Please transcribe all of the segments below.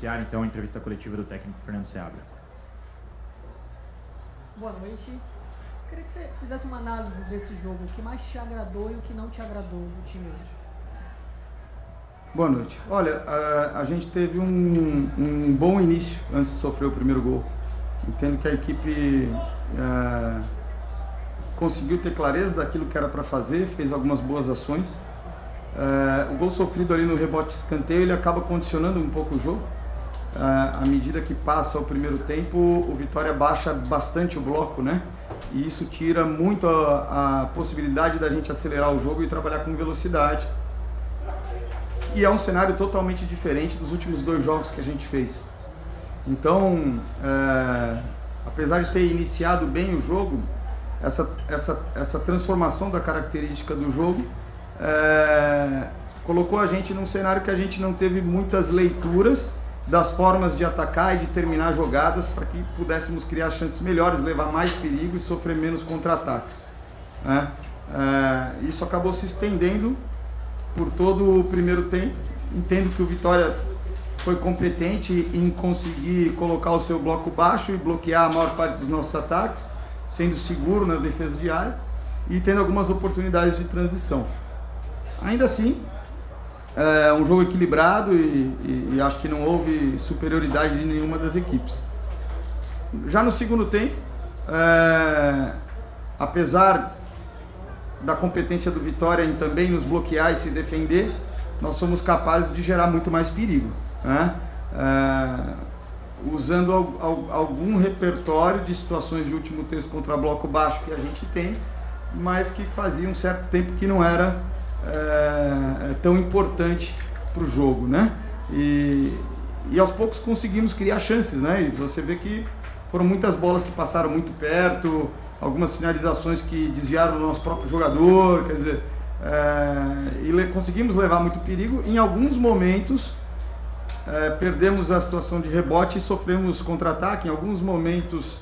iniciar então a entrevista coletiva do técnico Fernando Seabra. Boa noite. Queria que você fizesse uma análise desse jogo, o que mais te agradou e o que não te agradou do time hoje. Boa noite. Olha, a gente teve um bom início antes de sofrer o primeiro gol. Entendo que a equipe conseguiu ter clareza daquilo que era para fazer, fez algumas boas ações. O gol sofrido ali no rebote de escanteio, ele acaba condicionando um pouco o jogo. À medida que passa o primeiro tempo, o Vitória baixa bastante o bloco, né? E isso tira muito a possibilidade da gente acelerar o jogo e trabalhar com velocidade. E é um cenário totalmente diferente dos últimos 2 jogos que a gente fez. Então, apesar de ter iniciado bem o jogo, essa transformação da característica do jogo colocou a gente num cenário que a gente não teve muitas leituras das formas de atacar e de terminar jogadas para que pudéssemos criar chances melhores, levar mais perigo e sofrer menos contra-ataques. Isso acabou se estendendo por todo o primeiro tempo. Entendo que o Vitória foi competente em conseguir colocar o seu bloco baixo e bloquear a maior parte dos nossos ataques, sendo seguro na defesa de área e tendo algumas oportunidades de transição. Ainda assim, é um jogo equilibrado e acho que não houve superioridade de nenhuma das equipes. Já no segundo tempo, apesar da competência do Vitória em também nos bloquear e se defender, nós somos capazes de gerar muito mais perigo, né? Usando algum repertório de situações de último terço contra bloco baixo que a gente tem, mas que fazia um certo tempo que não era tão importante para o jogo, né? E aos poucos conseguimos criar chances, né? E você vê que foram muitas bolas que passaram muito perto, algumas finalizações que desviaram do nosso próprio jogador, quer dizer, e conseguimos levar muito perigo. Em alguns momentos perdemos a situação de rebote e sofremos contra-ataque. Em alguns momentos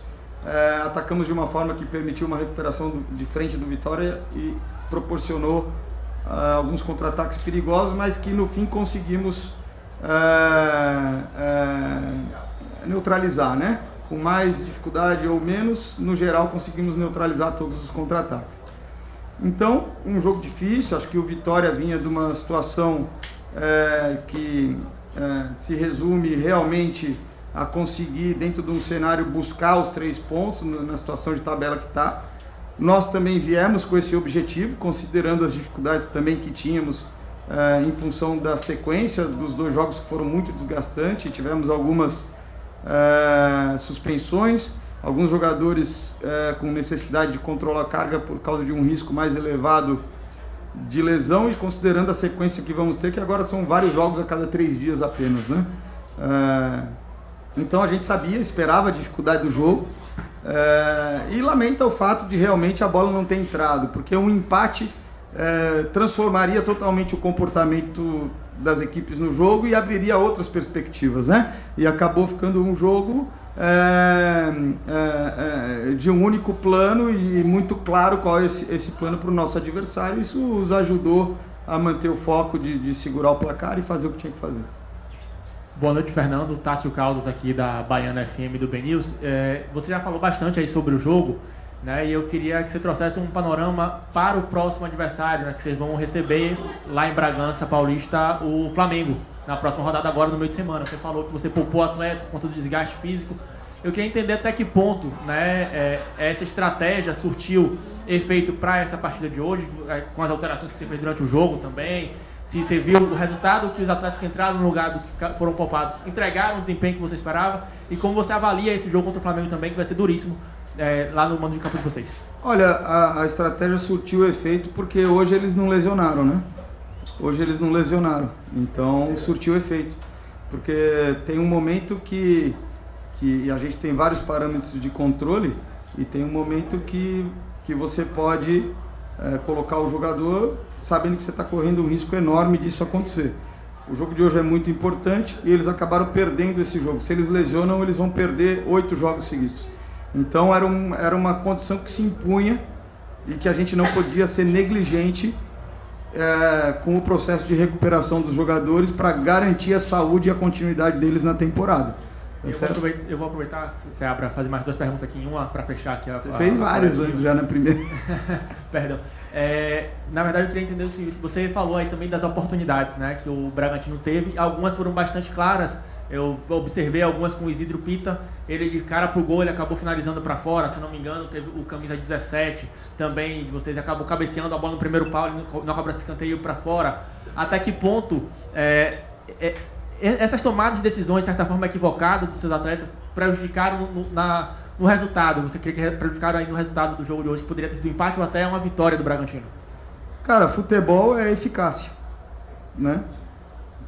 atacamos de uma forma que permitiu uma recuperação de frente do Vitória e proporcionou alguns contra-ataques perigosos, mas que no fim conseguimos neutralizar, né? Com mais dificuldade ou menos, no geral conseguimos neutralizar todos os contra-ataques. Então, um jogo difícil. Acho que o Vitória vinha de uma situação que se resume realmente a conseguir, dentro de um cenário, buscar os 3 pontos na situação de tabela que está. Nós também viemos com esse objetivo, considerando as dificuldades também que tínhamos em função da sequência dos 2 jogos que foram muito desgastantes. Tivemos algumas suspensões, alguns jogadores com necessidade de controlar a carga por causa de um risco mais elevado de lesão, e considerando a sequência que vamos ter, que agora são vários jogos a cada 3 dias apenas, né? Então a gente sabia, esperava a dificuldade do jogo, e lamenta o fato de realmente a bola não ter entrado, porque um empate transformaria totalmente o comportamento das equipes no jogo e abriria outras perspectivas, né? E acabou ficando um jogo de um único plano e muito claro qual é esse plano para o nosso adversário. Isso nos ajudou a manter o foco de segurar o placar e fazer o que tinha que fazer. Boa noite, Fernando. Tássio Caldas aqui da Baiana FM do BNews. Você já falou bastante aí sobre o jogo, né? E eu queria que você trouxesse um panorama para o próximo adversário, né? Que vocês vão receber lá em Bragança Paulista o Flamengo na próxima rodada, agora no meio de semana. Você falou que você poupou atletas por conta do desgaste físico. Eu queria entender até que ponto, né, essa estratégia surtiu efeito para essa partida de hoje, com as alterações que você fez durante o jogo também. Se você viu o resultado que os atletas que entraram no lugar dos que foram poupados entregaram o desempenho que você esperava, e como você avalia esse jogo contra o Flamengo também, que vai ser duríssimo lá no mando de campo de vocês. Olha, a estratégia surtiu efeito porque hoje eles não lesionaram, né? Hoje eles não lesionaram, então surtiu efeito. Porque tem um momento que a gente tem vários parâmetros de controle, e tem um momento que você pode colocar o jogador sabendo que você está correndo um risco enorme disso acontecer. O jogo de hoje é muito importante e eles acabaram perdendo esse jogo. Se eles lesionam, eles vão perder 8 jogos seguidos. Então era uma condição que se impunha e que a gente não podia ser negligente com o processo de recuperação dos jogadores para garantir a saúde e a continuidade deles na temporada. Eu vou aproveitar, para fazer mais 2 perguntas aqui, uma para fechar aqui. Você fez várias antes já na primeira. Perdão. Na verdade, eu queria entender o seguinte: você falou aí também das oportunidades, né, que o Bragantino teve. Algumas foram bastante claras. Eu observei algumas com o Isidro Pita. Ele de cara pro gol, ele acabou finalizando para fora, se não me engano. Teve o camisa 17 também. Vocês acabam cabeceando a bola no primeiro pau, ele não cobra esse escanteio para fora. Até que ponto essas tomadas de decisões, de certa forma equivocadas dos seus atletas, prejudicaram no resultado? Você queria que prejudicaram aí no resultado do jogo de hoje, que poderia ter sido um empate ou até uma vitória do Bragantino? Cara, futebol é eficácia, né?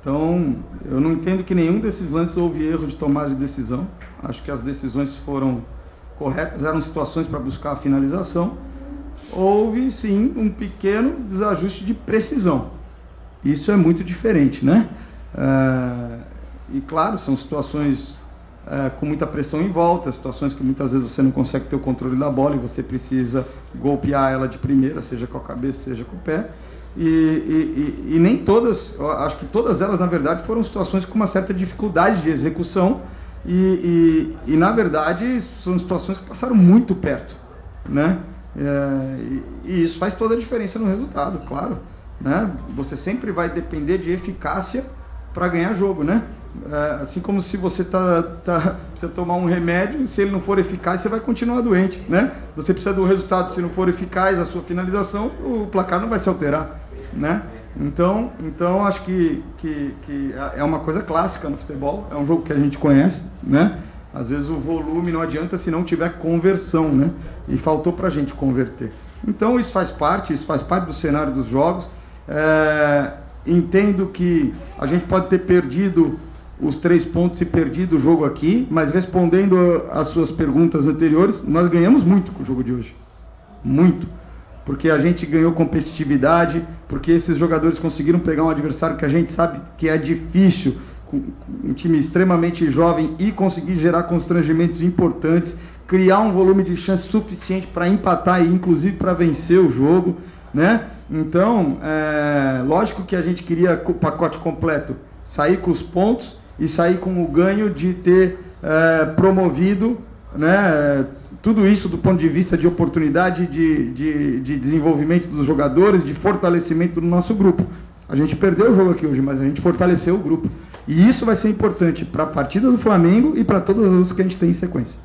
Então, eu não entendo que nenhum desses lances houve erro de tomada de decisão. Acho que as decisões foram corretas, eram situações para buscar a finalização. Houve, sim, um pequeno desajuste de precisão. Isso é muito diferente, né? E, claro, são situações com muita pressão em volta, situações que muitas vezes você não consegue ter o controle da bola e você precisa golpear ela de primeira, seja com a cabeça, seja com o pé. E nem todas, acho que todas elas, na verdade, foram situações com uma certa dificuldade de execução e na verdade, são situações que passaram muito perto, né? E isso faz toda a diferença no resultado, claro, né? Você sempre vai depender de eficácia para ganhar jogo, né? Assim como se você precisa tomar um remédio, se ele não for eficaz, você vai continuar doente, né? Você precisa do resultado, se não for eficaz a sua finalização, o placar não vai se alterar, né? Então acho que é uma coisa clássica no futebol, é um jogo que a gente conhece, né? Às vezes o volume não adianta se não tiver conversão, né? E faltou pra gente converter. Então isso faz parte do cenário dos jogos. Entendo que a gente pode ter perdido os 3 pontos e perdido o jogo aqui, mas respondendo às suas perguntas anteriores, nós ganhamos muito com o jogo de hoje. Muito. Porque a gente ganhou competitividade, porque esses jogadores conseguiram pegar um adversário que a gente sabe que é difícil, um time extremamente jovem, e conseguir gerar constrangimentos importantes, criar um volume de chance suficiente para empatar e inclusive para vencer o jogo, né? Então, lógico que a gente queria o pacote completo, sair com os pontos e sair com o ganho de ter promovido, né, tudo isso do ponto de vista de oportunidade de desenvolvimento dos jogadores, de fortalecimento do nosso grupo. A gente perdeu o jogo aqui hoje, mas a gente fortaleceu o grupo. E isso vai ser importante para a partida do Flamengo e para todas as outras que a gente tem em sequência.